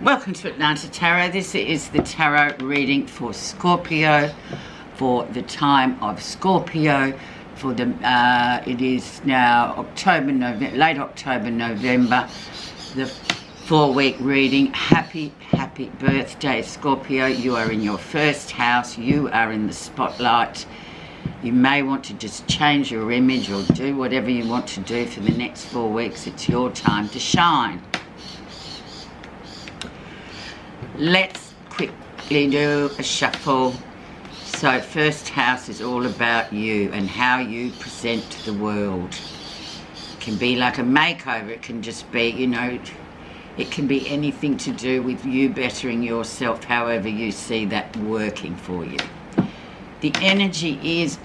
Welcome to Atlanta Tarot. This is the tarot reading for Scorpio, for the time of Scorpio, for the it is now late October, November, the 4-week reading. Happy birthday, Scorpio. You are in your first house. You are in the spotlight. You may want to just change your image or do whatever you want to do for the next 4 weeks. It's your time to shine. Let's quickly do a shuffle. So first house is all about you and how you present to the world. It can be like a makeover. It can just be, it can be anything to do with you bettering yourself, however you see that working for you. The energy is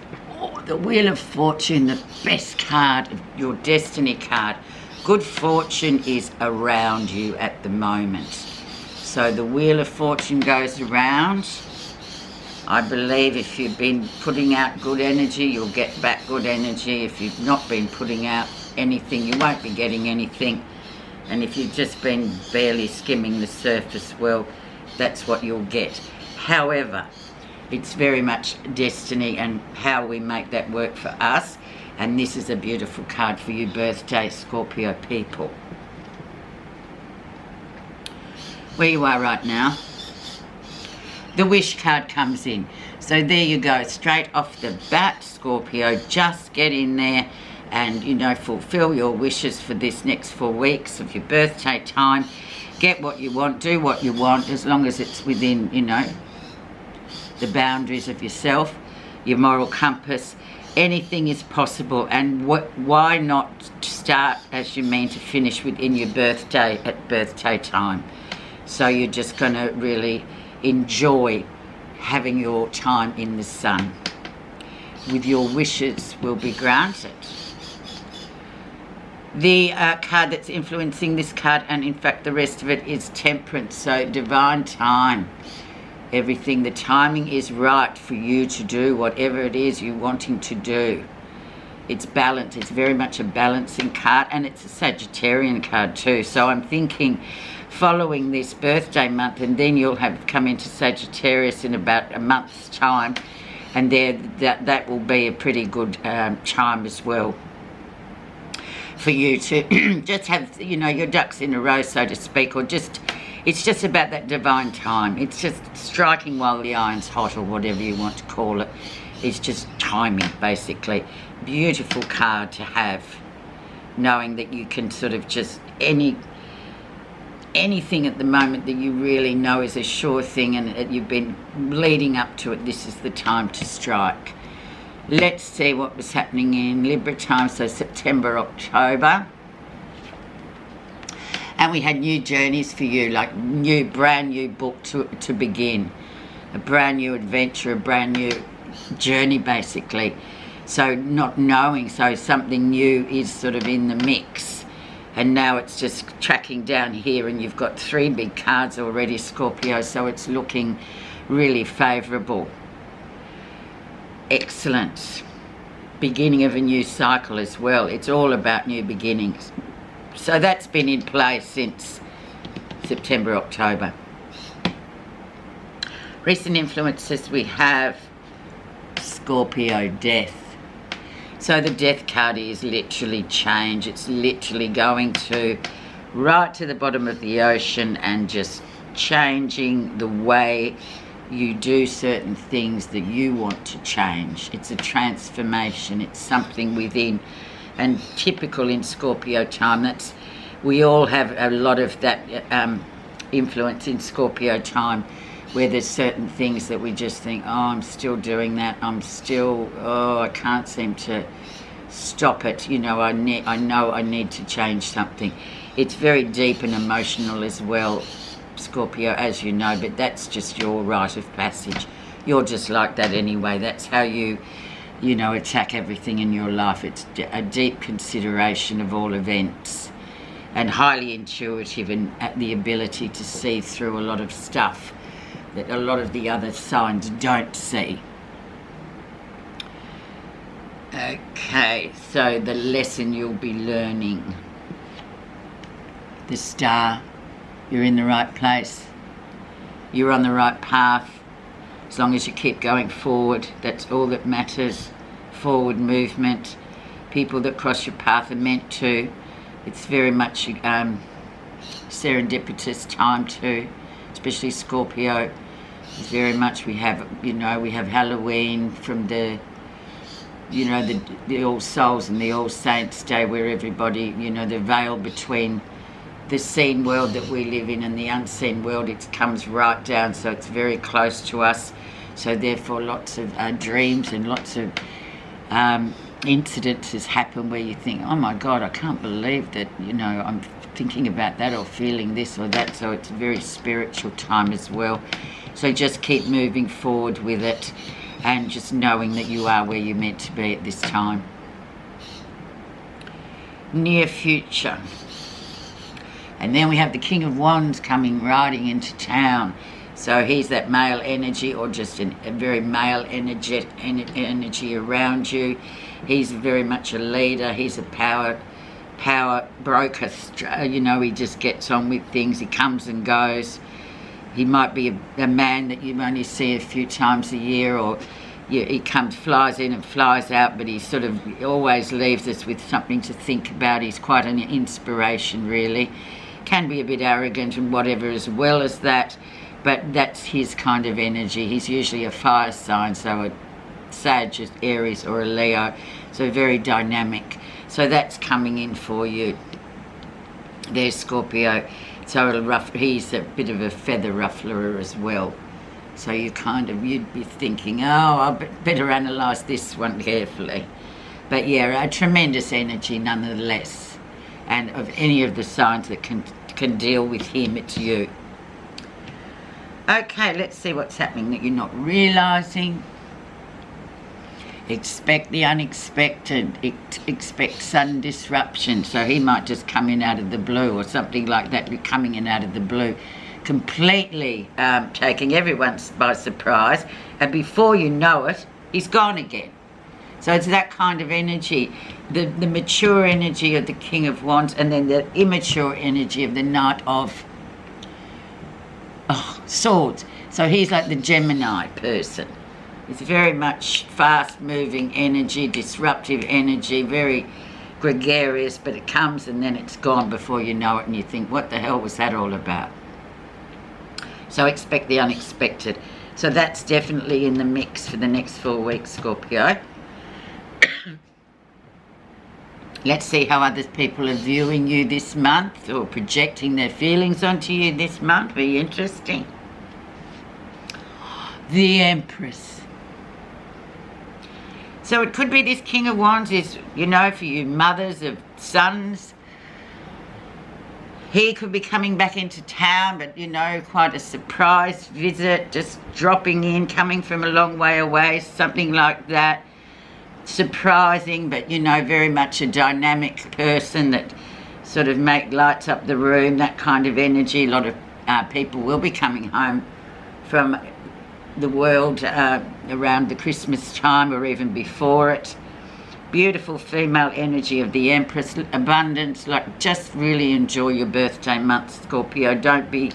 the Wheel of Fortune, the best card of your destiny card. Good fortune is around you at the moment. So the Wheel of Fortune goes around. I believe if you've been putting out good energy, you'll get back good energy. If you've not been putting out anything, you won't be getting anything. And if you've just been barely skimming the surface, well, that's what you'll get. However, it's very much destiny and how we make that work for us. And this is a beautiful card for you birthday Scorpio people. Where you are right now, the wish card comes in. So there you go, straight off the bat, Scorpio. Just get in there and, fulfill your wishes for this next 4 weeks of your birthday time. Get what you want, do what you want, as long as it's within, the boundaries of yourself, your moral compass. Anything is possible, and why not start as you mean to finish within your birthday at birthday time? So you're just going to really enjoy having your time in the sun. With your wishes will be granted. The card that's influencing this card, and in fact the rest of it, is Temperance. So divine time. Everything, the timing is right for you to do whatever it is you're wanting to do. It's balance. It's very much a balancing card, and it's a Sagittarian card too. So I'm thinking following this birthday month, and then you'll have come into Sagittarius in about a month's time, and that will be a pretty good time as well for you to just have your ducks in a row, so to speak, or just it's just about that divine time. It's just striking while the iron's hot, or whatever you want to call it. It's just timing, basically. Beautiful card to have, knowing that you can sort of just anything at the moment that you really know is a sure thing and you've been leading up to it, this is the time to strike. Let's see what was happening in Libra time, so September, October. And we had new journeys for you, like brand new book to begin. A brand new adventure, a brand new journey, basically. So not knowing, so something new is sort of in the mix. And now it's just tracking down here, and you've got 3 big cards already, Scorpio, so it's looking really favourable. Excellent. Beginning of a new cycle as well. It's all about new beginnings. So that's been in place since September, October. Recent influences, we have Scorpio, death. So the death card is literally change. It's literally going to right to the bottom of the ocean and just changing the way you do certain things that you want to change. It's a transformation. It's something within. And typical in Scorpio time, we all have a lot of that influence in Scorpio time, where there's certain things that we just think, oh, I'm still doing that. I can't seem to stop it. I know I need to change something. It's very deep and emotional as well, Scorpio, as you know, but that's just your rite of passage. You're just like that anyway. That's how you attack everything in your life. It's a deep consideration of all events, and highly intuitive, and the ability to see through a lot of stuff that a lot of the other signs don't see. Okay, so the lesson you'll be learning. The star You're in the right place. You're on the right path. As long as you keep going forward, that's all that matters. Forward movement. People that cross your path are meant to. It's very much serendipitous time too, especially Scorpio. It's very much, we have Halloween from the All Souls and the All Saints Day, where everybody, the veil between the seen world that we live in and the unseen world, it comes right down, so it's very close to us. So therefore lots of dreams and lots of incidences happen where you think, oh my God, I can't believe that, I'm thinking about that or feeling this or that. So it's a very spiritual time as well. So just keep moving forward with it and just knowing that you are where you're meant to be at this time. Near future. And then we have the King of Wands riding into town. So he's that male energy, or just a very male energy around you. He's very much a leader. He's a power broker. He just gets on with things. He comes and goes. He might be a man that you only see a few times a year, or he flies in and flies out, but he sort of always leaves us with something to think about. He's quite an inspiration, really. Can be a bit arrogant and whatever as well as that, but that's his kind of energy. He's usually a fire sign, so a Sag, Aries or a Leo, so very dynamic. So that's coming in for you. There's Scorpio. So he's a bit of a feather ruffler as well. So you'd be thinking, oh, I better analyse this one carefully. But yeah, a tremendous energy nonetheless. And of any of the signs that can deal with him, it's you. Okay, let's see what's happening that you're not realising. Expect the unexpected. Expect sudden disruption. So he might just come in out of the blue or something like that. Be coming in out of the blue, completely taking everyone by surprise. And before you know it, he's gone again. So it's that kind of energy, the mature energy of the King of Wands, and then the immature energy of the Knight of Swords. So he's like the Gemini person. It's very much fast-moving energy, disruptive energy, very gregarious, but it comes and then it's gone before you know it, and you think, what the hell was that all about? So expect the unexpected. So that's definitely in the mix for the next 4 weeks, Scorpio. Let's see how other people are viewing you this month or projecting their feelings onto you this month. Be interesting. The Empress. So it could be this King of Wands is, for you mothers of sons. He could be coming back into town, but, quite a surprise visit, just dropping in, coming from a long way away, something like that. Surprising, but very much a dynamic person that sort of lights up the room, that kind of energy. A lot of people will be coming home from the world around the Christmas time or even before it. Beautiful female energy of the Empress, abundance, just really enjoy your birthday month, Scorpio. Don't be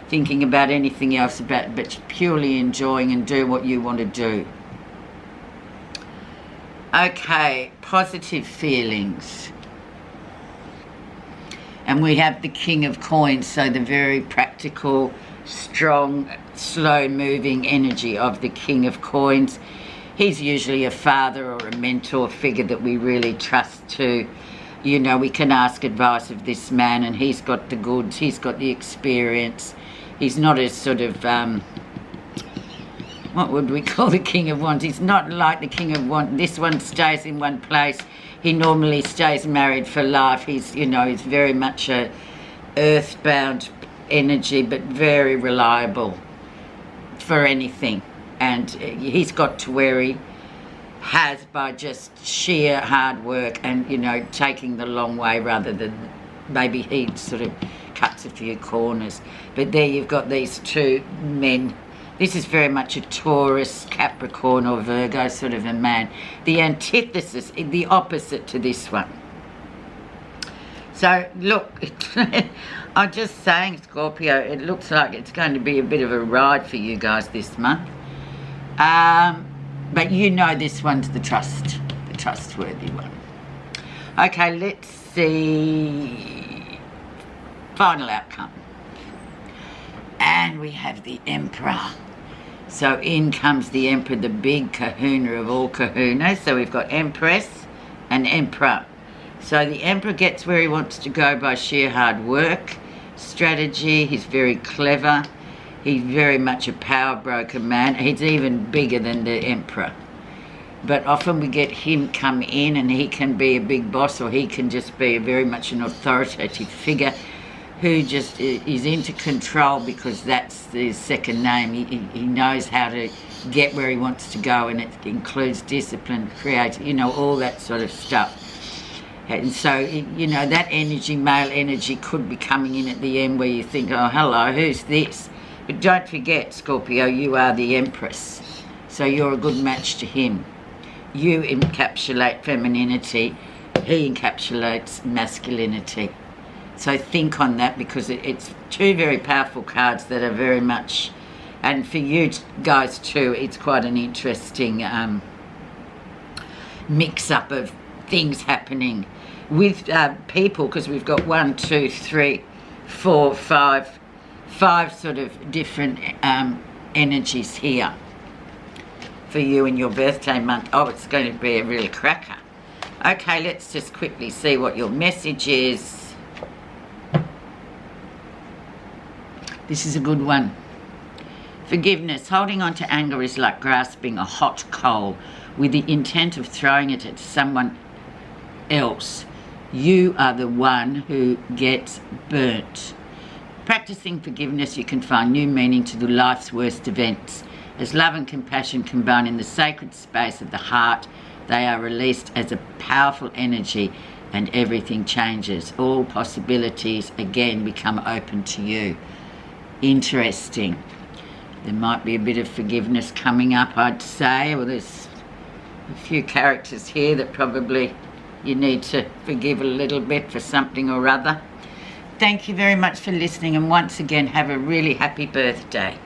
thinking about anything else but purely enjoying and do what you want to do. Okay, positive feelings. And we have the King of Coins, so the very practical, strong, slow-moving energy of the King of Coins. He's usually a father or a mentor figure that we really trust to. We can ask advice of this man, and he's got the goods, he's got the experience. He's not as sort of... what would we call the King of Wands? He's not like the King of Wands. This one stays in one place. He normally stays married for life. He's, he's very much a earthbound energy, but very reliable for anything. And he's got to where he has by just sheer hard work and, taking the long way rather than maybe he sort of cuts a few corners. But there you've got these two men. This is very much a Taurus, Capricorn or Virgo sort of a man. The antithesis, the opposite to this one. So look, I'm just saying, Scorpio, it looks like it's going to be a bit of a ride for you guys this month. But you know this one's the trustworthy one. Okay, let's see. Final outcome. And we have the Emperor. So in comes the Emperor, the big kahuna of all kahunas. So we've got Empress and Emperor. So the Emperor gets where he wants to go by sheer hard work, strategy. He's very clever. He's very much a power broker man. He's even bigger than the Emperor. But often we get him come in and he can be a big boss, or he can just be very much an authoritative figure who just is into control, because that's his second name. He knows how to get where he wants to go, and it includes discipline, creative, you know, all that sort of stuff. And so, you know, that energy, male energy, could be coming in at the end where you think, oh, hello, who's this? But don't forget, Scorpio, you are the Empress. So you're a good match to him. You encapsulate femininity. He encapsulates masculinity. So think on that, because it's two very powerful cards that are very much, and for you guys too, it's quite an interesting mix-up of things happening with people, because we've got 1, 2, 3, 4, 5 sort of different energies here for you in your birthday month. Oh, it's going to be a real cracker. Okay, let's just quickly see what your message is. This is a good one. Forgiveness. Holding on to anger is like grasping a hot coal with the intent of throwing it at someone else. You are the one who gets burnt. Practicing forgiveness, you can find new meaning to the life's worst events. As love and compassion combine in the sacred space of the heart, they are released as a powerful energy, and everything changes. All possibilities again become open to you. Interesting. There might be a bit of forgiveness coming up, I'd say. Well, there's a few characters here that probably you need to forgive a little bit for something or other. Thank you very much for listening, and once again, have a really happy birthday.